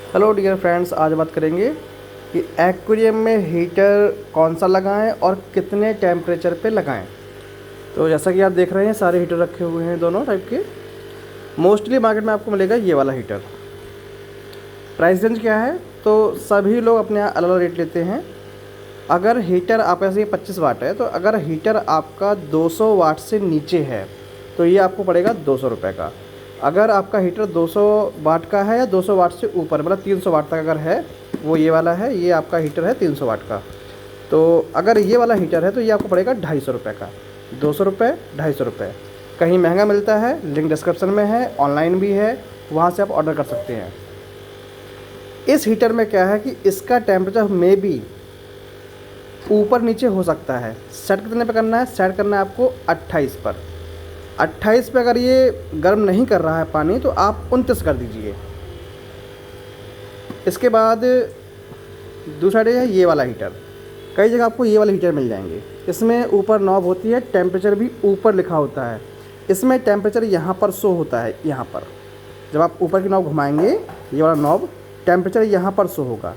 Hello dear friends, आज बात करेंगे कि एक्वेरियम में हीटर कौन सा लगाएं और कितने टेम्परेचर पे लगाएं। तो जैसा कि आप देख रहे हैं, सारे हीटर रखे हुए हैं दोनों टाइप के। मोस्टली मार्केट में आपको मिलेगा ये वाला हीटर। प्राइस रेंज क्या है, तो सभी लोग अपने यहाँ अलग अलग रेट लेते हैं। अगर हीटर आपका जैसे 25 वाट है, तो अगर हीटर आपका 200 वाट से नीचे है तो ये आपको पड़ेगा 200 रुपये का। अगर आपका हीटर 200 वाट का है या 200 वाट से ऊपर, मतलब 300 वाट तक अगर है, वो ये वाला है, ये आपका हीटर है 300 वाट का। तो अगर ये वाला हीटर है तो ये आपको पड़ेगा 250 रुपये का। 200 रुपये, 250 रुपये। कहीं महंगा मिलता है, लिंक डिस्क्रिप्शन में है, ऑनलाइन भी है, वहाँ से आप ऑर्डर कर सकते हैं। इस हीटर में क्या है कि इसका टेम्परेचर में भी ऊपर नीचे हो सकता है। सेट कितने पे करना है? सेट करना है आपको 28 पर। 28 पे अगर ये गर्म नहीं कर रहा है पानी, तो आप 29 कर दीजिए। इसके बाद दूसरा है ये वाला हीटर। कई जगह आपको ये वाले हीटर मिल जाएंगे। इसमें ऊपर नॉब होती है, टेम्परेचर भी ऊपर लिखा होता है। इसमें टेम्परेचर यहाँ पर शो होता है, यहाँ पर जब आप ऊपर की नॉब घुमाएंगे, ये वाला नॉब, टेम्परेचर यहाँ पर शो होगा।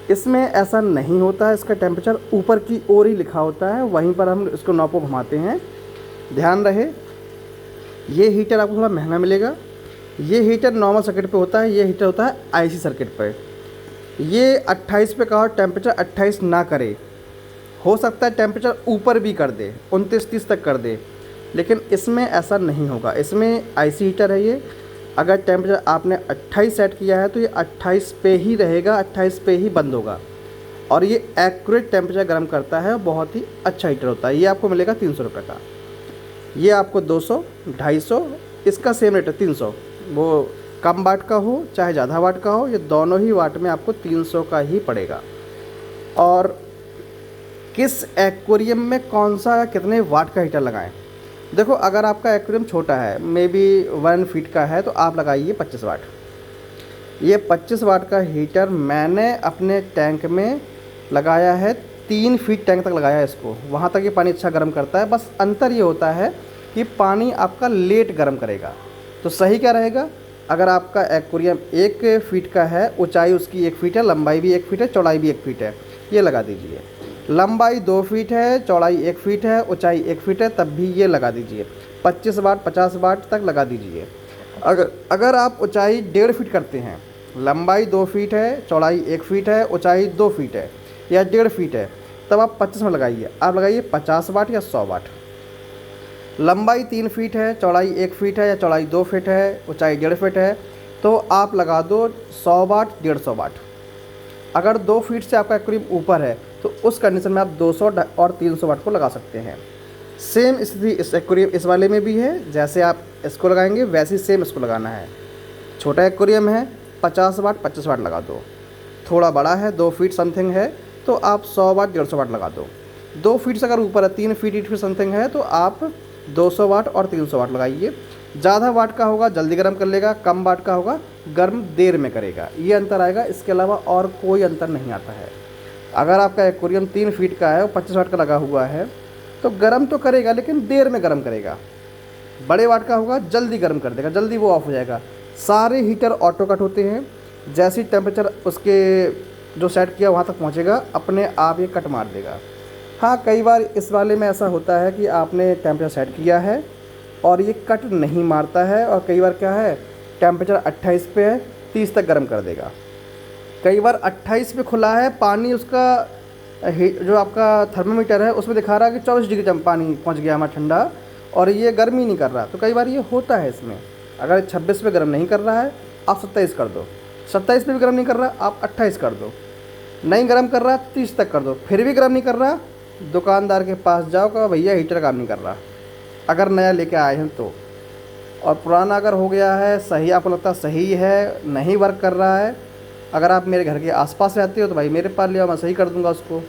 इसमें ऐसा नहीं होता है, इसका टेम्परेचर ऊपर की ओर ही लिखा होता है, वहीं पर हम इसको नॉब को घुमाते हैं। ध्यान रहे, ये हीटर आपको थोड़ा महंगा मिलेगा। ये हीटर नॉर्मल सर्किट पे होता है, ये हीटर होता है आईसी सर्किट पे। ये 28 पे का टेम्परेचर 28 ना करे, हो सकता है टेम्परेचर ऊपर भी कर दे, 29-30 तक कर दे, लेकिन इसमें ऐसा नहीं होगा। इसमें आईसी हीटर है ये। अगर टेम्परेचर आपने 28 सेट किया है तो ये 28 पे ही रहेगा, 28 पे ही बंद होगा। और ये एक्यूरेट टेम्परेचर गर्म करता है, बहुत ही अच्छा हीटर होता है। ये आपको मिलेगा 300 रुपये का। ये आपको 200, 250, इसका सेम रेट है 300। वो कम वाट का हो चाहे ज़्यादा वाट का हो, ये दोनों ही वाट में आपको 300 का ही पड़ेगा। और किस एक्वेरियम में कौन सा कितने वाट का हीटर लगाएं? देखो, अगर आपका एक्वेरियम छोटा है, मे बी 1 फीट का है, तो आप लगाइए 25 वाट। ये 25 वाट का हीटर मैंने अपने टैंक में लगाया है, 3 फीट टैंक तक लगाया है इसको। वहाँ तक ये पानी अच्छा गर्म करता है। बस अंतर ये होता है कि पानी आपका लेट गर्म करेगा। तो सही क्या रहेगा? अगर आपका एक्वेरियम 1 फीट का है, ऊंचाई उसकी 1 फीट है, लंबाई भी 1 फीट है, चौड़ाई भी 1 फीट है, ये लगा दीजिए। लंबाई 2 फीट है, चौड़ाई 1 फीट है, ऊंचाई 1 फीट है, तब भी ये लगा दीजिए। 25 वाट 50 वाट तक लगा दीजिए। अगर आप ऊंचाई 1.5 फीट करते हैं, लंबाई 2 फीट है, चौड़ाई 1 फीट है, ऊंचाई 2 फीट है या 1.5 फीट है, तब आप 25 में लगाइए। आप लगाइए 50 वाट या 100 वाट। लंबाई 3 फीट है, चौड़ाई 1 फीट है या चौड़ाई 2 फीट है, ऊंचाई 1.5 फीट है, तो आप लगा दो 100 वाट, 150 वाट। अगर 2 फीट से आपका एक्वेरियम ऊपर है, तो उस कंडीशन में आप 200 और 300 वाट को लगा सकते हैं। सेम स्थिति इस एक्वेरियम इस वाले में भी है। जैसे आप इसको लगाएंगे वैसे ही सेम इसको लगाना है। छोटा एक्वेरियम है, 50 वाट 25 वाट लगा दो। थोड़ा बड़ा है, 2 फीट समथिंग है, तो आप 100 वाट 150 वाट लगा दो। 2 फीट से अगर ऊपर है, 3 फीट 8 फीट समथिंग है, तो आप 200 वाट और 300 वाट लगाइए। ज़्यादा वाट का होगा जल्दी गर्म कर लेगा, कम वाट का होगा गर्म देर में करेगा। ये अंतर आएगा, इसके अलावा और कोई अंतर नहीं आता है। अगर आपका एक्वेरियम 3 फीट का है और 25 वाट का लगा हुआ है, तो गर्म तो करेगा लेकिन देर में गर्म करेगा। बड़े वाट का होगा जल्दी गर्म कर देगा, जल्दी वो ऑफ हो जाएगा। सारे हीटर ऑटो कट होते हैं। जैसे टेम्परेचर उसके जो सेट किया वहाँ तक पहुँचेगा, अपने आप ये कट मार देगा। हाँ, कई बार इस वाले में ऐसा होता है कि आपने टेम्परेचर सेट किया है और ये कट नहीं मारता है, और कई बार क्या है, टेम्परेचर 28 पे है, 30 तक गर्म कर देगा। कई बार 28 पे खुला है, पानी उसका जो आपका थर्मामीटर है उसमें दिखा रहा है कि 24 डिग्री पानी पहुंच गया हमारा ठंडा, और ये गर्म ही नहीं कर रहा। तो कई बार ये होता है इसमें। अगर 26 पे गर्म नहीं कर रहा है, आप 27 कर दो। 27 पे भी गर्म नहीं कर रहा, आप 28 कर दो। नहीं गर्म कर रहा, 30 तक कर दो। फिर भी गर्म नहीं कर रहा, दुकानदार के पास जाओ, कहो भैया हीटर काम नहीं कर रहा, अगर नया लेके आए हैं तो। और पुराना अगर हो गया है, सही आपको लगता है सही है, नहीं वर्क कर रहा है, अगर आप मेरे घर के आसपास रहते हो तो भाई मेरे पास ले आओ, मैं सही कर दूंगा उसको।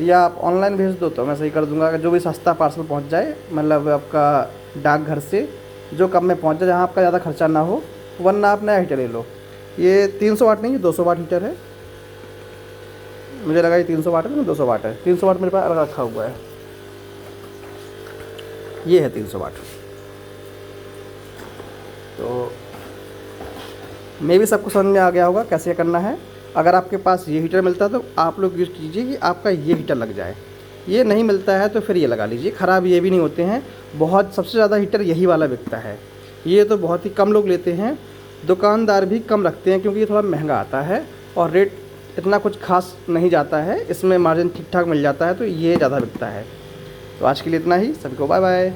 या आप ऑनलाइन भेज दो तो मैं सही कर दूंगा। जो भी सस्ता पार्सल पहुंच जाए, मतलब आपका डाकघर से, जो कम में पहुंच जाए, जहां आपका ज़्यादा खर्चा ना हो, वरना आप नया हीटर ले लो। ये 300 वाट नहीं, ये 200 वाट हीटर है। मुझे लगा ये 300 वाट है, लेकिन 200 वाट है। 300 वाट मेरे पास अलग रखा हुआ है। ये है 300 वाट। तो मे भी सबको समझ में आ गया होगा कैसे करना है। अगर आपके पास ये हीटर मिलता है तो आप लोग यूज़ कीजिए कि आपका ये हीटर लग जाए। ये नहीं मिलता है तो फिर ये लगा लीजिए, ख़राब ये भी नहीं होते हैं। बहुत सबसे ज़्यादा हीटर यही वाला बिकता है। ये तो बहुत ही कम लोग लेते हैं, दुकानदार भी कम रखते हैं क्योंकि ये थोड़ा महंगा आता है और रेट इतना कुछ खास नहीं जाता है, इसमें मार्जिन ठीक ठाक मिल जाता है, तो ये ज़्यादा बिकता है। तो आज के लिए इतना ही, सभी को बाय बाय।